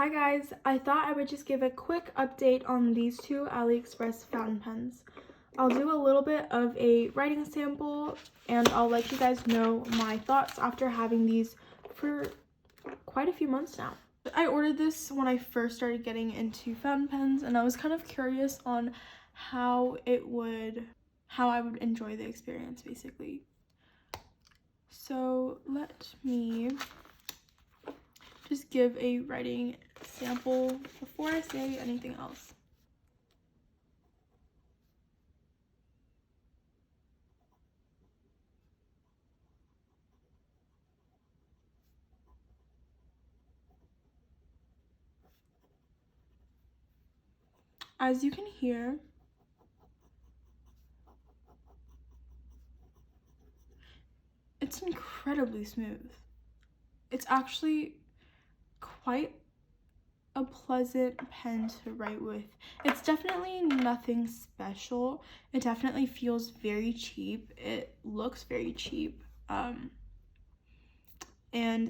Hi guys, I thought I would just give a quick update on these two AliExpress fountain pens. I'll do a little bit of a writing sample and I'll let you guys know my thoughts after having these for quite a few months now. I ordered this when I first started getting into fountain pens and I was kind of curious on how I would enjoy the experience basically. So let me just give a writing sample before I say anything else. As you can hear, it's incredibly smooth. It's actually quite a pleasant pen to write with. It's definitely nothing special. It definitely feels very cheap. It looks very cheap. And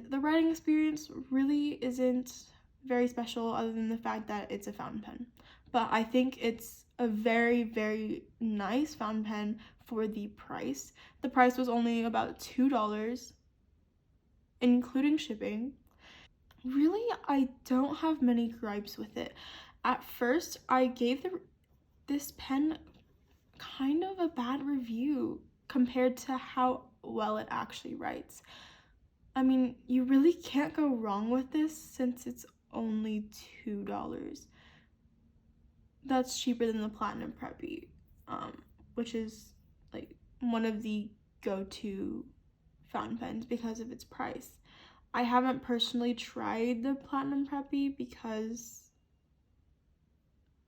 the writing experience really isn't very special other than the fact that it's a fountain pen. But I think it's a very, very nice fountain pen for the price. The price was only about $2, including shipping. Really, I don't have many gripes with it. At first, I gave this pen kind of a bad review compared to how well it actually writes. I mean, you really can't go wrong with this since it's only $2. That's cheaper than the Platinum Preppy, which is like one of the go-to fountain pens because of its price. I haven't personally tried the Platinum Preppy because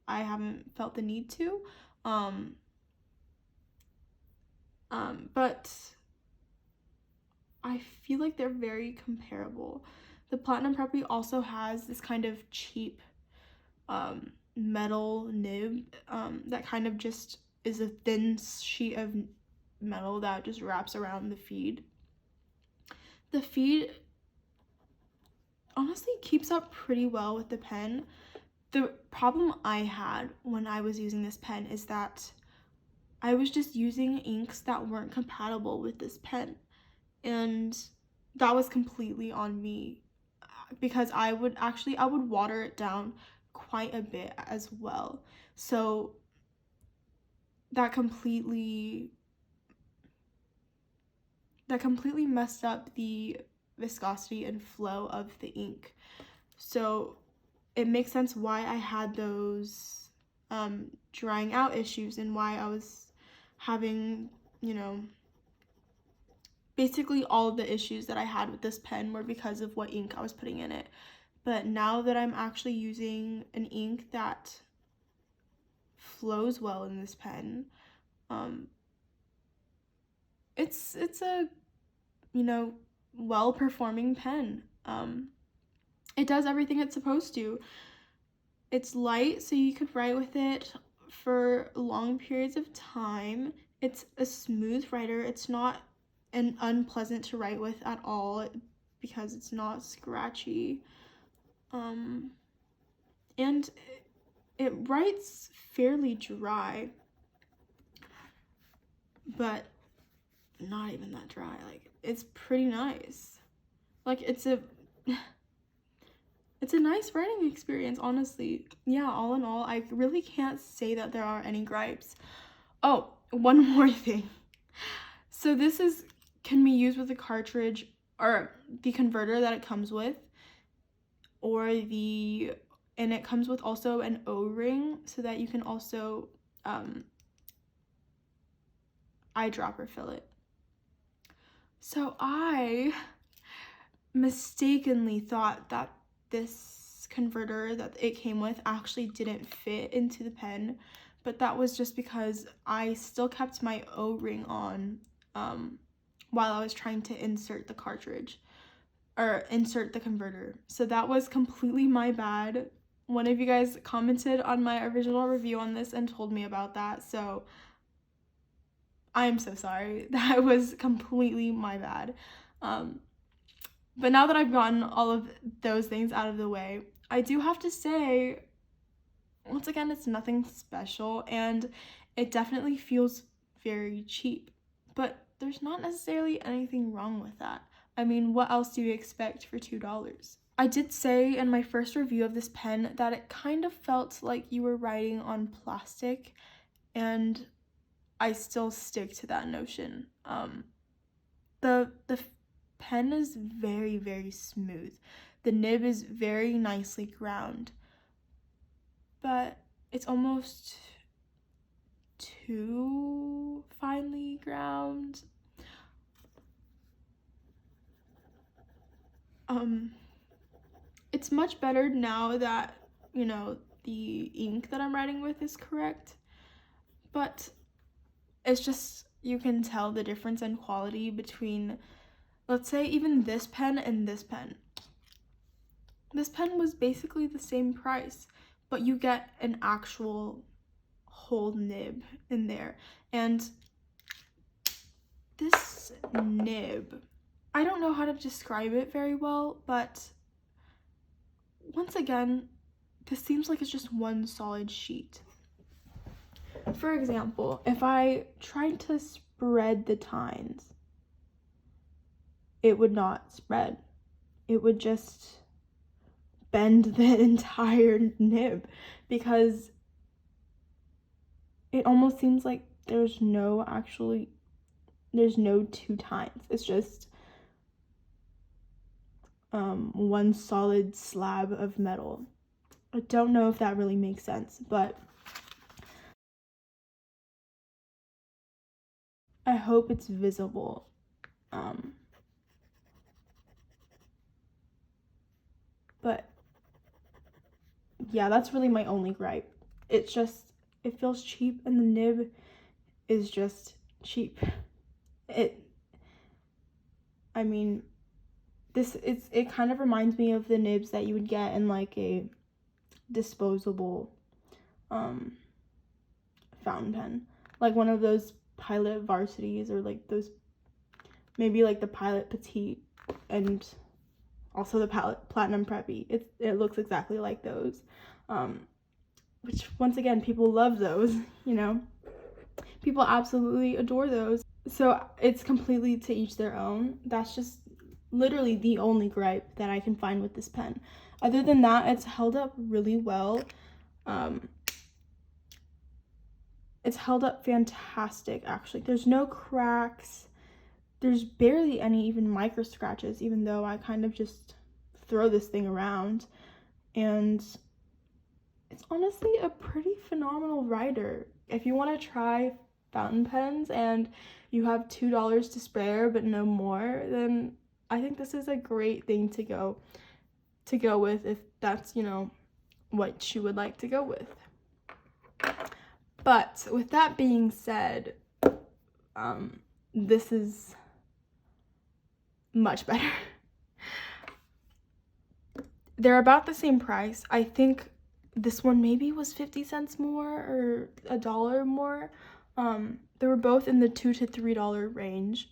I haven't felt the need to. But I feel like they're very comparable. The Platinum Preppy also has this kind of cheap metal nib that kind of just is a thin sheet of metal that just wraps around the feed. The feed honestly keeps up pretty well with the pen. The problem I had when I was using this pen is that I was just using inks that weren't compatible with this pen, and that was completely on me because I would water it down quite a bit as well. So that completely messed up the viscosity and flow of the ink. So it makes sense why I had those drying out issues and why I was having, basically all of the issues that I had with this pen were because of what ink I was putting in it. But now that I'm actually using an ink that flows well in this pen, it's a well-performing pen. It does everything it's supposed to. It's light, so you could write with it for long periods of time. It's a smooth writer. It's not unpleasant to write with at all because it's not scratchy. And it writes fairly dry, but not even that dry. Like, it's pretty nice. Like, it's a nice writing experience, honestly. Yeah, all in all, I really can't say that there are any gripes. Oh, one more thing. So this can be used with the cartridge or the converter that it comes with, and it comes with also an O-ring so that you can also eyedropper fill it. So I mistakenly thought that this converter that it came with actually didn't fit into the pen, but that was just because I still kept my O-ring on while I was trying to insert the cartridge or insert the converter. So that was completely my bad. One of you guys commented on my original review on this and told me about that, so I'm so sorry. That was completely my bad. But now that I've gotten all of those things out of the way, I do have to say, once again, it's nothing special, and it definitely feels very cheap, but there's not necessarily anything wrong with that. I mean, what else do you expect for $2? I did say in my first review of this pen that it kind of felt like you were writing on plastic, and I still stick to that notion. The pen is very, very smooth. The nib is very nicely ground, but it's almost too finely ground. It's much better now that, you know, the ink that I'm writing with is correct, but it's just, you can tell the difference in quality between, let's say, even this pen and this pen. This pen was basically the same price, but you get an actual whole nib in there. And this nib, I don't know how to describe it very well, but once again, this seems like it's just one solid sheet. For example, if I tried to spread the tines, it would not spread. It would just bend the entire nib, because it almost seems like there's no two tines. It's just one solid slab of metal. I don't know if that really makes sense, but I hope it's visible. But yeah, that's really my only gripe. It feels cheap, and the nib is just cheap. I mean, it kind of reminds me of the nibs that you would get in like a disposable fountain pen, like one of those Pilot Varsities, or like those, maybe like the Pilot Petite, and also the Platinum Preppy. It looks exactly like those, which once again, people love those. You know, people absolutely adore those. So it's completely to each their own. That's just literally the only gripe that I can find with this pen. Other than that, it's held up really well. It's held up fantastic, actually. There's no cracks. There's barely any even micro scratches, even though I kind of just throw this thing around. And it's honestly a pretty phenomenal writer. If you want to try fountain pens and you have $2 to spare but no more, then I think this is a great thing to go with, if that's, you know, what you would like to go with. But with that being said, this is much better. They're about the same price. I think this one maybe was 50 cents more or $1 more. They were both in the $2 to $3 range.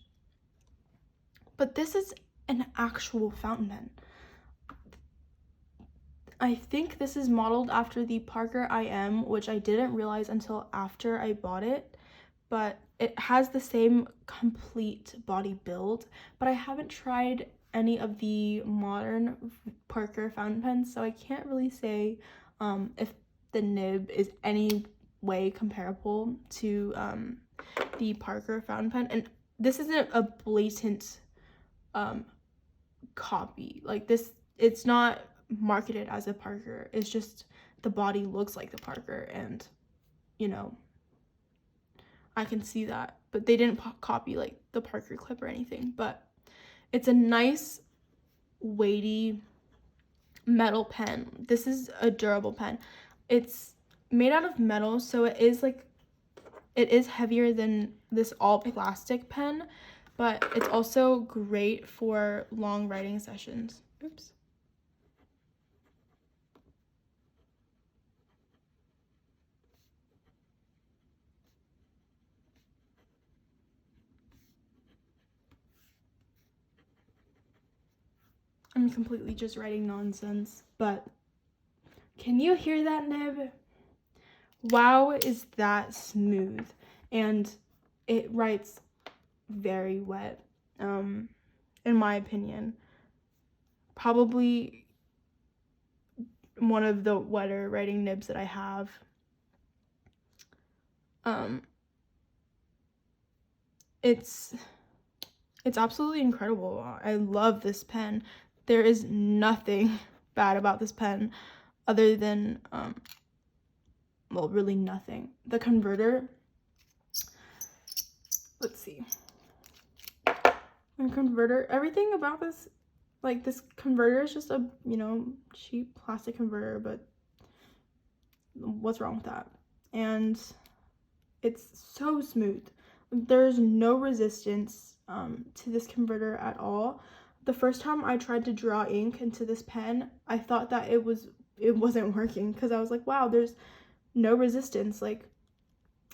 But this is an actual fountain pen. I think this is modeled after the Parker IM, which I didn't realize until after I bought it, but it has the same complete body build, but I haven't tried any of the modern Parker fountain pens, so I can't really say if the nib is any way comparable to the Parker fountain pen. And this isn't a blatant copy. Like this, it's not marketed as a Parker. It's just the body looks like the Parker, and you know, I can see that. But they didn't copy like the Parker clip or anything. But it's a nice weighty metal pen. This is a durable pen. It's made out of metal, so it is heavier than this all plastic pen, but it's also great for long writing sessions. Oops. I'm completely just writing nonsense, but Can you hear that nib? Wow, is that smooth. And it writes very wet, in my opinion. Probably one of the wetter writing nibs that I have. It's absolutely incredible. I love this pen. There is nothing bad about this pen other than, well, really nothing. The converter, let's see. And converter, everything about this, like this converter is just a, you know, cheap plastic converter, but what's wrong with that? And it's so smooth. There's no resistance to this converter at all. The first time I tried to draw ink into this pen, I thought that it wasn't working, because I was like, wow, there's no resistance. Like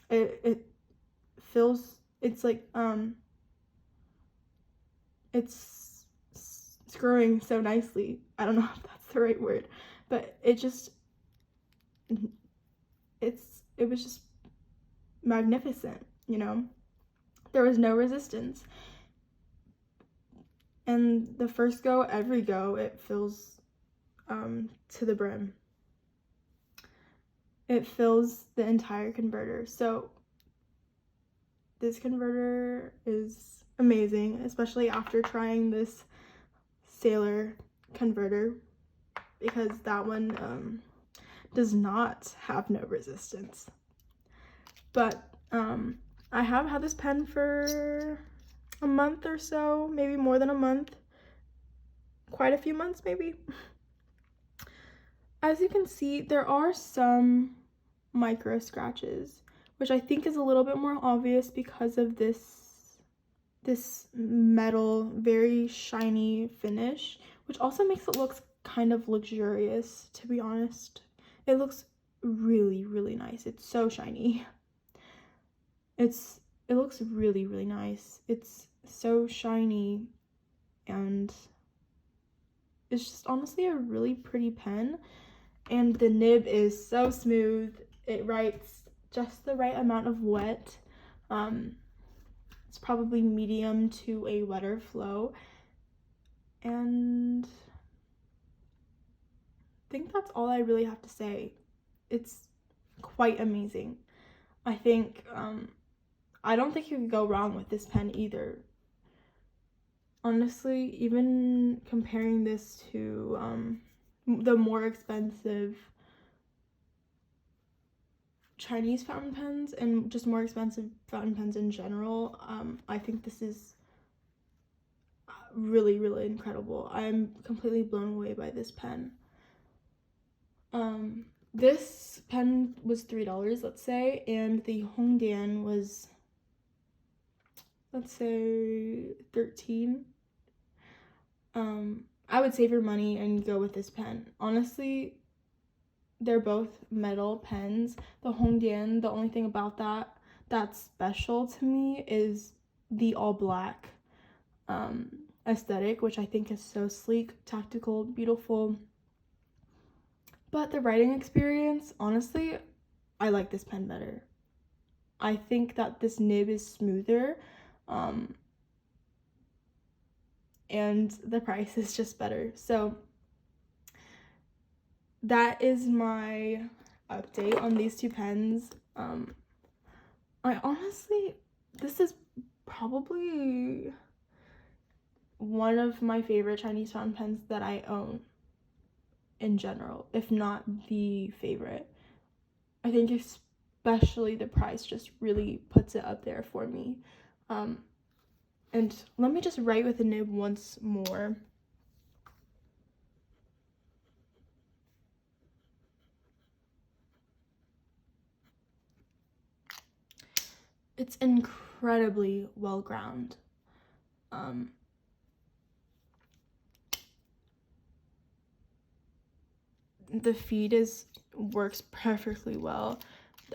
it feels, it's like it's screwing so nicely. I don't know if that's the right word, but it was just magnificent, you know. There was no resistance, and the first go, every go, it fills to the brim. It fills the entire converter. So this converter is amazing, especially after trying this Sailor converter, because that one does not have no resistance. But I have had this pen for a month or so, maybe more than a month, quite a few months maybe. As you can see, there are some micro scratches, which I think is a little bit more obvious because of this metal, very shiny finish, which also makes it look kind of luxurious, to be honest. It looks really, really nice. It's so shiny. It looks really, really nice. It's so shiny, and it's just honestly a really pretty pen. And the nib is so smooth. It writes just the right amount of wet. It's probably medium to a wetter flow. And I think that's all I really have to say. It's quite amazing. I think, I don't think you could go wrong with this pen either. Honestly, even comparing this to the more expensive Chinese fountain pens and just more expensive fountain pens in general, I think this is really, really incredible. I'm completely blown away by this pen. This pen was $3, let's say, and the Hongdian was, let's say, $13. I would save your money and go with this pen. Honestly, they're both metal pens. The Hongdian, the only thing about that that's special to me is the all black aesthetic, which I think is so sleek, tactical, beautiful. But the writing experience, honestly, I like this pen better. I think that this nib is smoother, and the price is just better. So that is my update on these two pens. I honestly, this is probably one of my favorite Chinese fountain pens that I own in general, if not the favorite. I think especially the price just really puts it up there for me. And let me just write with the nib once more. It's incredibly well ground. The feed works perfectly well.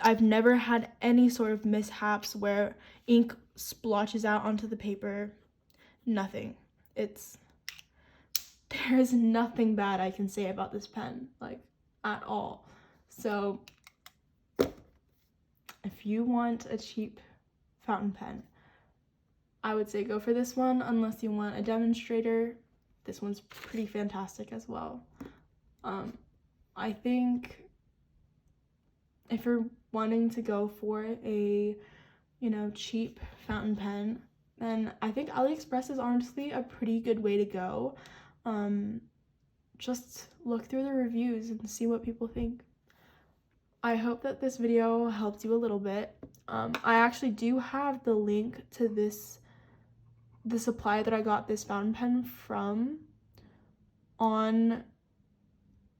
I've never had any sort of mishaps where ink splotches out onto the paper. Nothing. There's nothing bad I can say about this pen. Like, at all. So if you want a cheap fountain pen, I would say go for this one, unless you want a demonstrator. This one's pretty fantastic as well. I think if you're wanting to go for a, cheap fountain pen, then I think AliExpress is honestly a pretty good way to go. Just look through the reviews and see what people think. I hope that this video helped you a little bit. I actually do have the link to the supply that I got this fountain pen from on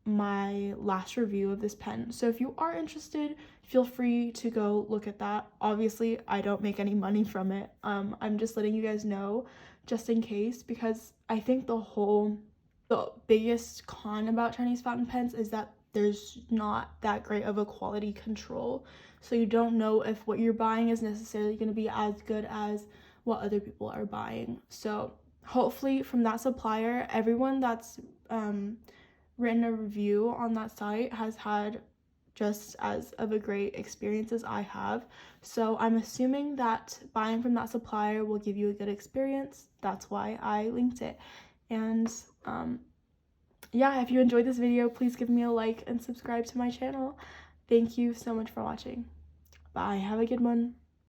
my last review of this pen. So if you are interested, feel free to go look at that. Obviously, I don't make any money from it. I'm just letting you guys know just in case, because I think the biggest con about Chinese fountain pens is that there's not that great of a quality control. So you don't know if what you're buying is necessarily going to be as good as what other people are buying. So hopefully from that supplier, everyone that's written a review on that site has had just as of a great experience as I have. So I'm assuming that buying from that supplier will give you a good experience. That's why I linked it. And yeah, if you enjoyed this video, please give me a like and subscribe to my channel. Thank you so much for watching. Bye. Have a good one.